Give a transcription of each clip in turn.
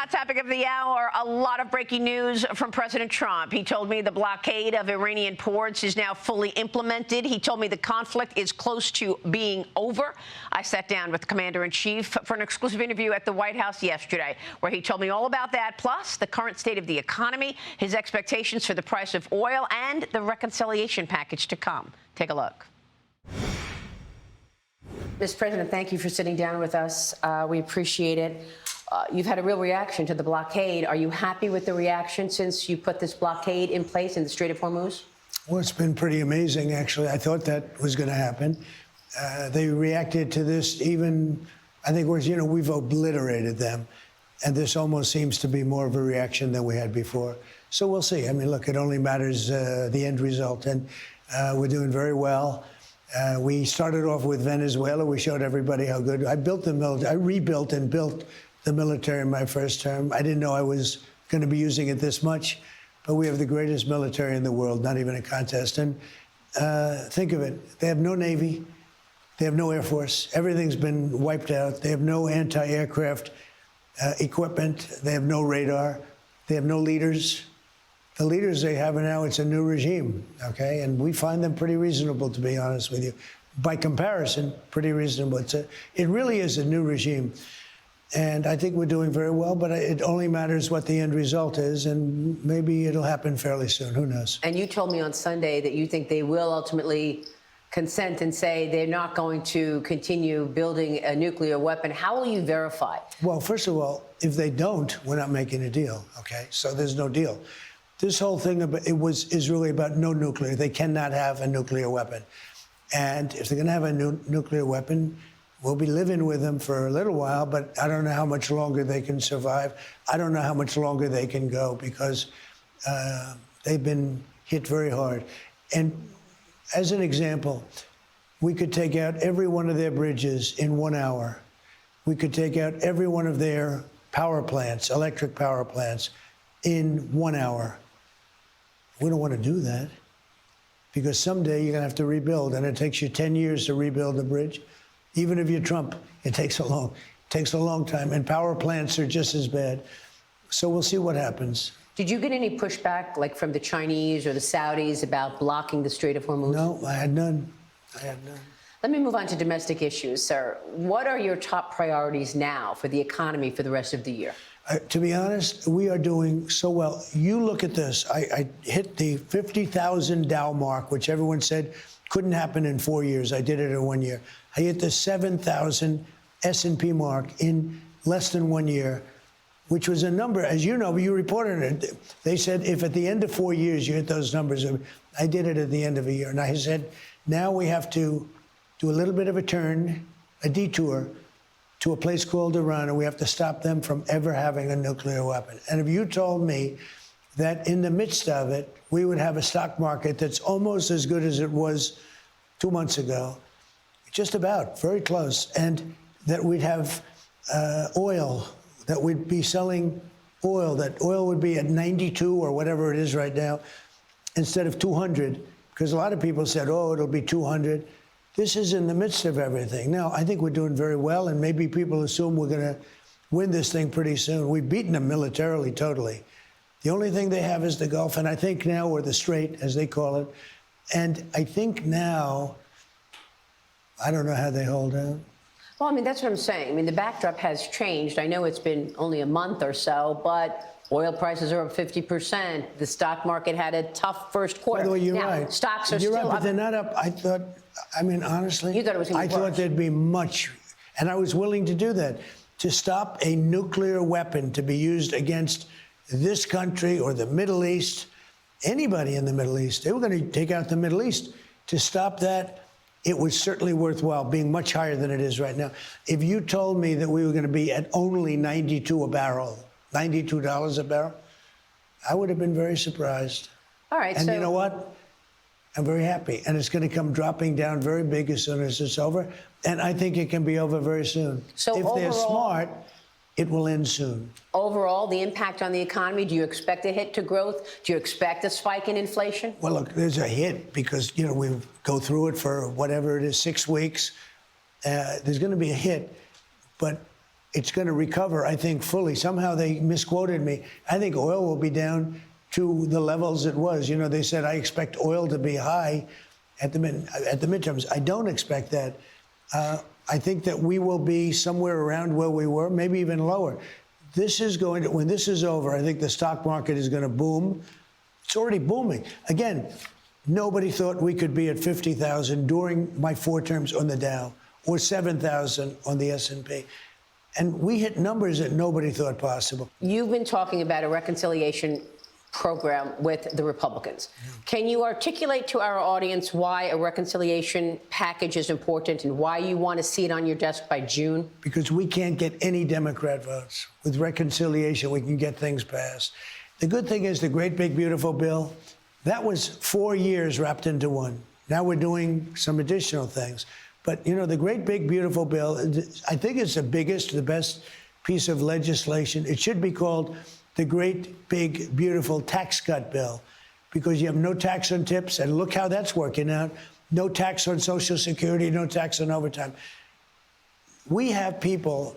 hot topic of the hour, a lot of breaking news from President Trump. He told me the blockade of Iranian ports is now fully implemented. He told me the conflict is close to being over. I sat down with the commander-in-chief for an exclusive interview at the White House yesterday, where he told me all about that, plus the current state of the economy, his expectations for the price of oil, and the reconciliation package to come. Take a look. Mr. President, thank you for sitting down with us. We appreciate it. You've had a real reaction to the blockade. Are you happy with the reaction since you put this blockade in place in the Strait of Hormuz? Well, it's been pretty amazing, actually. I thought that was going to happen. They reacted to this even, I think, we've obliterated them. And this almost seems to be more of a reaction than we had before. So we'll see. I mean, look, it only matters the end result. And we're doing very well. We started off with Venezuela. We showed everybody how good. I rebuilt and built the military in my first term. I didn't know I was going to be using it this much, but we have the greatest military in the world, not even a contest. And think of it, they have no Navy, they have no Air Force, everything's been wiped out, they have no anti-aircraft equipment, they have no radar, they have no leaders. The leaders they have now, it's a new regime, okay? And we find them pretty reasonable, to be honest with you. By comparison, pretty reasonable. It really is a new regime. And I think we're doing very well, but it only matters what the end result is, and maybe it'll happen fairly soon. Who knows? And you told me on Sunday that you think they will ultimately consent and say they're not going to continue building a nuclear weapon. How will you verify? Well, first of all, if they don't, we're not making a deal, okay? So there's no deal. This whole thing is really about no nuclear. They cannot have a nuclear weapon. And if they're going to have a nuclear weapon, we'll be living with them for a little while, but I don't know how much longer they can survive. I don't know how much longer they can go because they've been hit very hard. And as an example, we could take out every one of their bridges in 1 hour. We could take out every one of their power plants, electric power plants, in 1 hour. We don't want to do that because someday you're going to have to rebuild, and it takes you 10 years to rebuild a bridge. Even if you're Trump, it takes a long time, and power plants are just as bad. So we'll see what happens. Did you get any pushback, like from the Chinese or the Saudis, about blocking the Strait of Hormuz? No, I had none. Let me move on to domestic issues, sir. What are your top priorities now for the economy for the rest of the year? To be honest, we are doing so well. You look at this. I hit the 50,000 Dow mark, which everyone said couldn't happen in 4 years. I did it in 1 year. I hit the 7,000 S&P mark in less than 1 year, which was a number, as you know, you reported it. They said if at the end of 4 years you hit those numbers, I did it at the end of a year. And I said, now we have to do a little bit of a turn, a detour, to a place called Iran, and we have to stop them from ever having a nuclear weapon. And if you told me that in the midst of it, we would have a stock market that's almost as good as it was 2 months ago, just about, very close, and that we'd have oil, that we'd be selling oil, that oil would be at 92 or whatever it is right now, instead of 200, because a lot of people said, oh, it'll be 200. This is in the midst of everything. Now, I think we're doing very well, and maybe people assume we're going to win this thing pretty soon. We've beaten them militarily, totally. The only thing they have is the Gulf, and I think now, or the Strait, as they call it. And I think now, I don't know how they hold out. Well, I mean, that's what I'm saying. I mean, the backdrop has changed. I know it's been only a month or so, but oil prices are up 50%. The stock market had a tough first quarter. By the way, you're right. Stocks are still up. But they're not up. I mean, honestly, you thought it was going to be worse. I thought there'd be much, and I was willing to do that, to stop a nuclear weapon to be used against this country or the Middle East, anybody in the Middle East. They were going to take out the Middle East. To stop that, it was certainly worthwhile, being much higher than it is right now. If you told me that we were going to be at only 92 a barrel, $92 a barrel, I would have been very surprised. All right. And so, you know what? I'm very happy. And it's going to come dropping down very big as soon as it's over. And I think it can be over very soon. So if they're smart, it will end soon. Overall, the impact on the economy, do you expect a hit to growth? Do you expect a spike in inflation? Well, look, there's a hit because, you know, we go through it for whatever it is, 6 weeks. There's going to be a hit. But it's going to recover, I think, fully. Somehow they misquoted me. I think oil will be down to the levels it was. You know, they said, I expect oil to be high at the midterms. I don't expect that. I think that we will be somewhere around where we were, maybe even lower. This is going to, when this is over, I think the stock market is going to boom. It's already booming. Again, nobody thought we could be at 50,000 during my 4 terms on the Dow or 7,000 on the S&P. And we hit numbers that nobody thought possible. You've been talking about a reconciliation program with the Republicans. Can you articulate to our audience why a reconciliation package is important and why you want to see it on your desk by June? Because we can't get any Democrat votes. With reconciliation, we can get things passed. The good thing is the great, big, beautiful bill, that was 4 years wrapped into one. Now we're doing some additional things. But, you know, the great, big, beautiful bill, I think it's the biggest, the best piece of legislation. It should be called the great, big, beautiful tax cut bill, because you have no tax on tips, and look how that's working out. No tax on Social Security, no tax on overtime. We have people,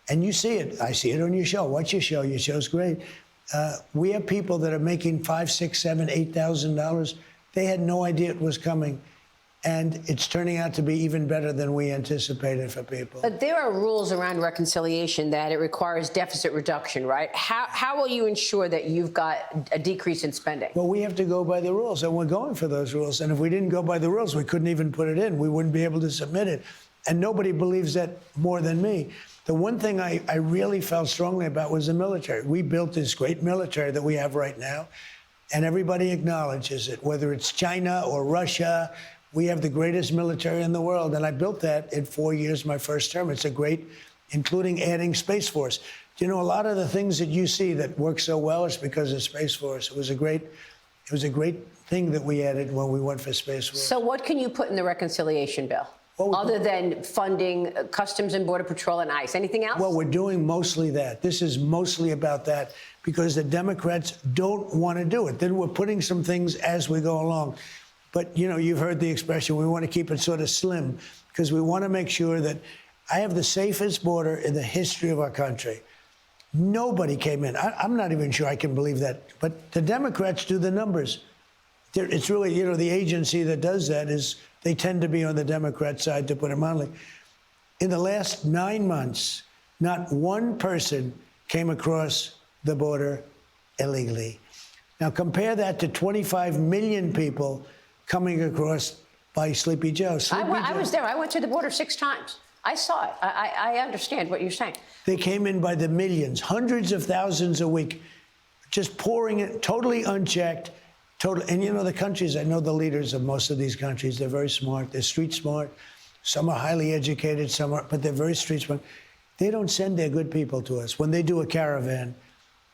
and you see it. I see it on your show. Watch your show. Your show's great. We have people that are making $5,000, $6,000, $7,000, $8,000. They had no idea it was coming. And it's turning out to be even better than we anticipated for people. But there are rules around reconciliation that it requires deficit reduction, right? How will you ensure that you've got a decrease in spending? Well, we have to go by the rules, and we're going for those rules. And if we didn't go by the rules, we couldn't even put it in. We wouldn't be able to submit it. And nobody believes that more than me. The one thing I really felt strongly about was the military. We built this great military that we have right now, and everybody acknowledges it, whether it's China or Russia. We have the greatest military in the world, and I built that in 4 years, my first term. It's a great, including adding Space Force. You know, a lot of the things that you see that work so well is because of Space Force. It was a great thing that we added when we went for Space Force. So what can you put in the reconciliation bill, other than funding Customs and Border Patrol and ICE? Anything else? Well, we're doing mostly that. This is mostly about that because the Democrats don't want to do it. Then we're putting some things as we go along. But, you know, you've heard the expression, we want to keep it sort of slim because we want to make sure that I have the safest border in the history of our country. Nobody came in. I'm not even sure I can believe that. But the Democrats do the numbers. It's really, you know, the agency that does that is they tend to be on the Democrat side, to put it mildly. In the last 9 months, not one person came across the border illegally. Now, compare that to 25 million people coming across by Sleepy Joe. I was there. I went to the border 6 times. I saw it. I understand what you're saying. They came in by the millions, hundreds of thousands a week, just pouring it, totally unchecked. And, you know, the countries, I know the leaders of most of these countries, they're very smart. They're street smart. Some are highly educated, some are, but they're very street smart. They don't send their good people to us. When they do a caravan,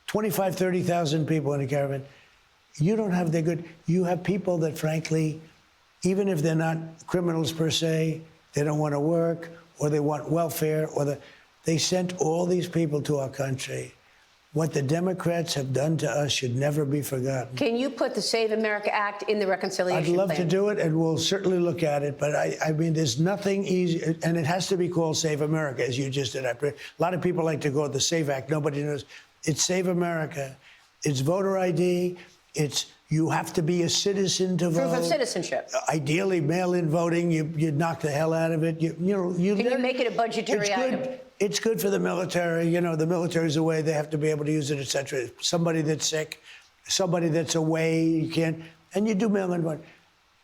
25, 30,000 people in a caravan, you don't have their good. You have people that, frankly, even if they're not criminals per se, they don't want to work, or they want welfare, or they sent all these people to our country. What the Democrats have done to us should never be forgotten. Can you put the Save America Act in the reconciliation I'd love plan? to do it, and we'll certainly look at it. But I mean, there's nothing easy, and it has to be called Save America, as you just did. A lot of people like to call it the Save Act. Nobody knows. It's Save America. It's voter ID. It's you have to be a citizen to vote. Proof of citizenship. Ideally, mail-in voting. You knock the hell out of it. Can you make it a budgetary item? It's good for the military. You know, the military's away. They have to be able to use it, et cetera. Somebody that's sick, somebody that's away, you can't. And you do mail-in voting.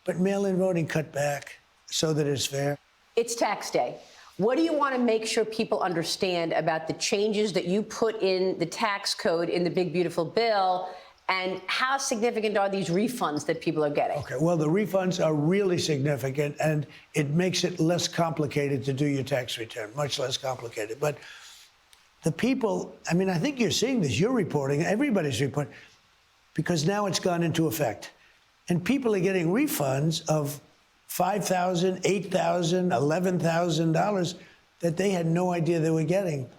But mail-in voting cut back so that it's fair. It's tax day. What do you want to make sure people understand about the changes that you put in the tax code in the big, beautiful bill? And how significant are these refunds that people are getting? Okay, well, the refunds are really significant, and it makes it less complicated to do your tax return, much less complicated. But the people, I mean, I think you're seeing this. You're reporting, everybody's reporting, because now it's gone into effect. And people are getting refunds of $5,000, $8,000, $11,000 that they had no idea they were getting.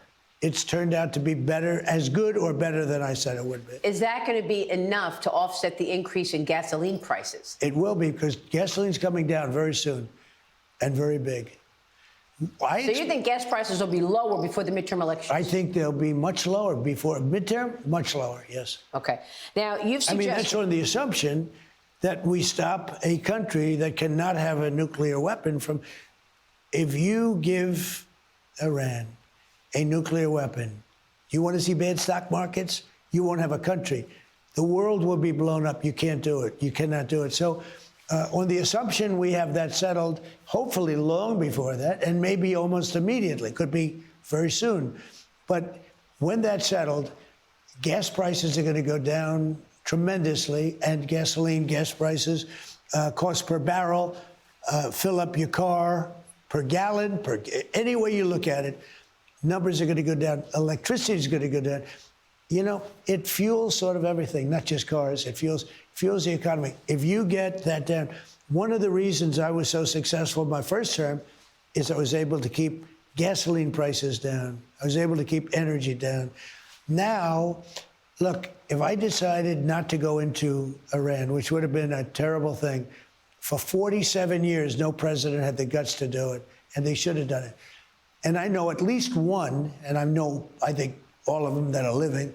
It's turned out to be better, as good or better than I said it would be. Is that going to be enough to offset the increase in gasoline prices? It will be, because gasoline's coming down very soon and very big. So you think gas prices will be lower before the midterm elections? I think they'll be much lower before midterm, much lower, yes. Okay. Now, you've suggested... I mean, that's on the assumption that we stop a country that cannot have a nuclear weapon from... If you give Iran a nuclear weapon, you want to see bad stock markets? You won't have a country. The world will be blown up. You can't do it. You cannot do it. So on the assumption we have that settled, hopefully long before that, and maybe almost immediately, could be very soon. But when that's settled, gas prices are going to go down tremendously, and gasoline, gas prices, cost per barrel, fill up your car, per gallon, any way you look at it, numbers are going to go down. Electricity is going to go down. You know, it fuels sort of everything, not just cars. It fuels the economy. If you get that down, one of the reasons I was so successful my first term is I was able to keep gasoline prices down. I was able to keep energy down. Now, look, if I decided not to go into Iran, which would have been a terrible thing, for 47 years, no president had the guts to do it, and they should have done it. And I know at least one, and I think all of them that are living,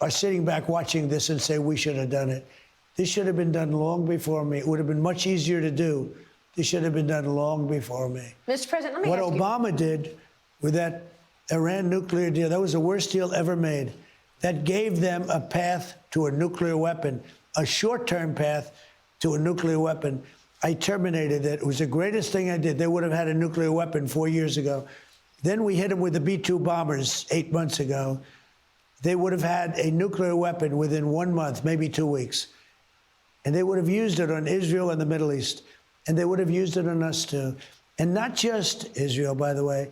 are sitting back watching this and say, we should have done it. This should have been done long before me. It would have been much easier to do. This should have been done long before me. Mr. President, let me What ask you. Obama did with that Iran nuclear deal, that was the worst deal ever made. That gave them a path to a nuclear weapon, a short-term path to a nuclear weapon. I terminated it. It was the greatest thing I did. They would have had a nuclear weapon 4 years ago. Then we hit them with the B-2 bombers 8 months ago. They would have had a nuclear weapon within 1 month, maybe 2 weeks. And they would have used it on Israel and the Middle East. And they would have used it on us, too. And not just Israel, by the way.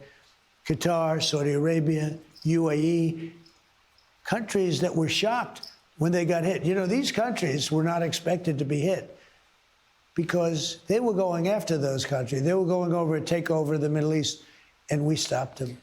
Qatar, Saudi Arabia, UAE, countries that were shocked when they got hit. You know, these countries were not expected to be hit because they were going after those countries. They were going over to take over the Middle East, and we stopped them.